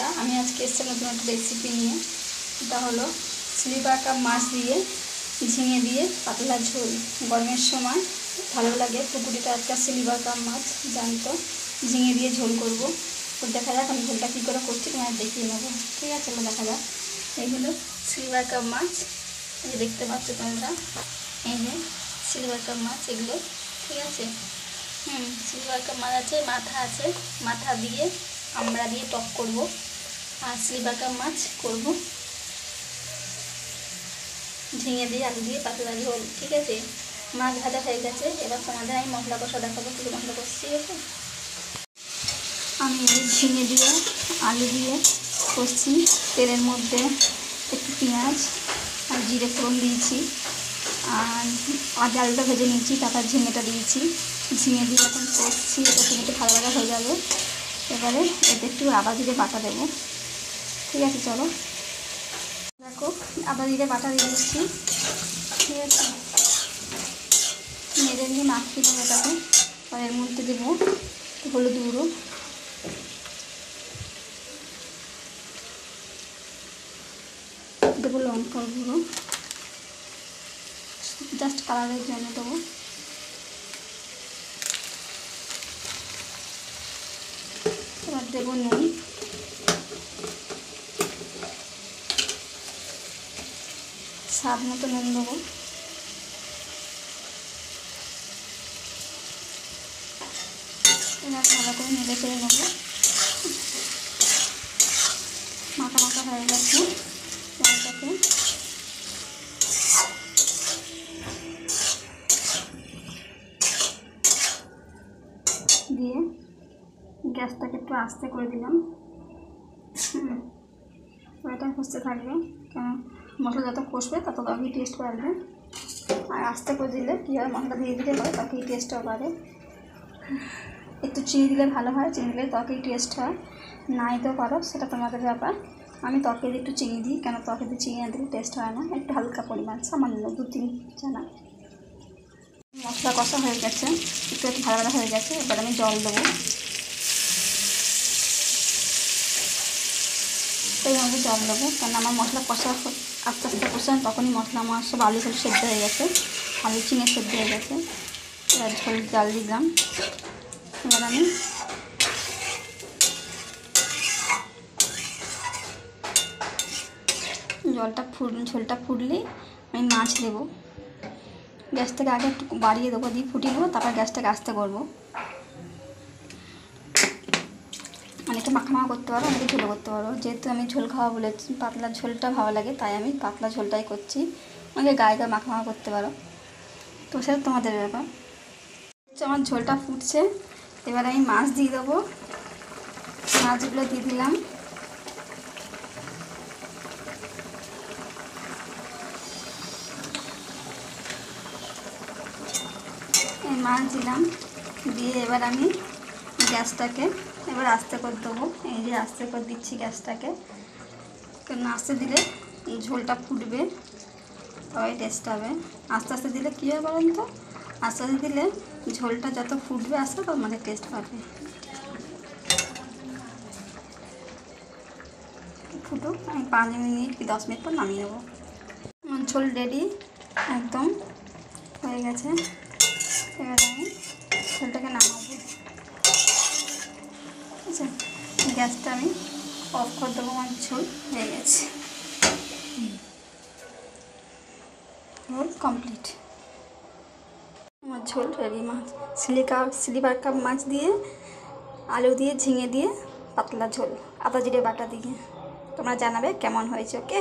বন্ধুরা, আমি আজকে এসেছি নতুন একটা রেসিপি নিয়ে। এটা হলো স্লিভার কাপ মাছ দিয়ে ঝিঙে দিয়ে পাতলা ঝোল। গরমের সময় ভালো লাগে। পুকুরে টাটকা স্লিভার কাপ মাছ জ্যান্ত ঝিঙে দিয়ে ঝোল করব। তো দেখা যাক আমি ঝোলটা কী করে করছি, তোমার দেখিয়ে নেবো। ঠিক আছে, দেখা যাক। এইগুলো স্লিভার কাপ মাছ, এই দেখতে পাচ্ছ তোমরা। এই যে স্লিভার কাপ মাছ এগুলো, ঠিক আছে। স্লিভার কাপ মাছ আছে, মাথা আছে, মাথা দিয়ে আমরা দিয়ে টক করব। আর স্লিভার কাপ মাছ করব ঝিঙে দিয়ে আলু দিয়ে পাতলা ঝোল। ঠিক আছে, মাছ ভাজা হয়ে গেছে। এবার তোমাদের আমি মশলা কষা দেখাবো, কিছু মশলা কষছি। ঠিক আছে, আমি ঝিঙে দিয়ে আলু দিয়ে কষছি। তেলের মধ্যে একটু পেঁয়াজ আর জিরে ফোড়ন দিয়েছি, আর আগে আলুটা ভেজে নিয়েছি, তারপর ঝিঙেটা দিয়েছি। ঝিঙে দিয়ে এখন কষছি, এটা ঝিঙেটা ভালো ভাজা হয়ে যাবে। এবারে এতে একটু আদা জিরে বাটা দেবো। ঠিক আছে, চলো দেখো, আদা জিরে বাটা দিয়ে দিচ্ছি। ঠিক আছে, মেরে নিয়ে মাখিয়ে দেবো এটাকে। আর এর মধ্যে দেবো হলুদ গুঁড়ো, দেবো লঙ্কার গুঁড়ো, জাস্ট কালারের জন্য দেবো। এবার দেবো নুন, স্বাদ মতো নুন দেবো। এবার ভালো করে নেড়ে চেড়ে নেবো। মাখা মাখা হয়ে গেছে। এটাকে দিয়ে গ্যাসটাকে একটু আস্তে করে দিলাম। এটা কষতে থাকবে, কারণ মশলা যত কষবে তত তবেই টেস্ট বাড়বে। আর আস্তে করে দিলে কী হয়, মশলা ধীরে ধীরে করে তখনই টেস্টটাও বাড়ে। একটু চিনি দিলে ভালো হয়, চিনি দিলে তখনই টেস্ট হয়। নাই তো পারো, সেটা তোমাদের ব্যাপার। আমি তরকারি একটু চিনি দিই, কেন তরকারিতে চিনি না দিলে টেস্ট হয় না। একটু হালকা পরিমাণ, সামান্য 2-3 চানা। মশলা কষা হয়ে গেছে, একটু ভালো ভালো হয়ে গেছে। এবার আমি জল দেবো। এইভাবে জল দেবো, কারণ আমার মশলা কষা আস্তে আস্তে কষান, তখনই মশলা আমার সব আলু ফুল সেদ্ধ হয়ে গেছে, আলু চিনে সেদ্ধ হয়ে গেছে। এবার ঝোল জল দিলাম। এবার আমি ঝোলটা ফুটলেই আমি মাছ দেবো। গ্যাসটাকে আগে একটু বাড়িয়ে দেবো, দিয়ে ফুটিয়ে নেবো, তারপর গ্যাসটাকে আস্তে করবো। অনেকে মাখা করতে পারো, অনেকে ঝোল করতে পারো। যেহেতু আমি ঝোল খাওয়া বলেছি, পাতলা ঝোলটা ভালো লাগে, তাই আমি পাতলা ঝোলটাই করছি। অনেকে গায়ে গায়ে মাখা করতে পারো, তো সেটা তোমাদের ব্যাপার। আমার ঝোলটা ফুটছে, এবার আমি মাছ দিয়ে দেবো। মাছগুলো দিয়ে দিলাম। এই মাছ দিলাম, দিয়ে এবার আমি গ্যাসটাকে এবার আস্তে করে দেবো। এই যে আস্তে করে দিচ্ছি গ্যাসটাকে, কারণ আস্তে দিলে ঝোলটা ফুটবে, তবে টেস্ট হবে। আস্তে আস্তে দিলে কী হবে বলুন তো, আস্তে আস্তে দিলে ঝোলটা যত ফুটবে আস্তে তত মানে টেস্ট পাবে। ফুটুক, আমি 5 মিনিট কি 10 মিনিট পর নামিয়ে নেবো। আমার ঝোল রেডি, একদম হয়ে গেছে। এবার আমি ঝোলটাকে নামাবো। ঠিক আছে, গ্যাসটা আমি অফ করে দেবো। আমার ঝোল হয়ে গেছে, ঝোল কমপ্লিট। আমার ঝোল রেডি। মাছ স্লিভার কাপ মাছ দিয়ে আলু দিয়ে ঝিঙে দিয়ে পাতলা ঝোল, আদা জিরে বাটা দিয়ে। তোমরা জানাবে কেমন হয়েছে। ওকে।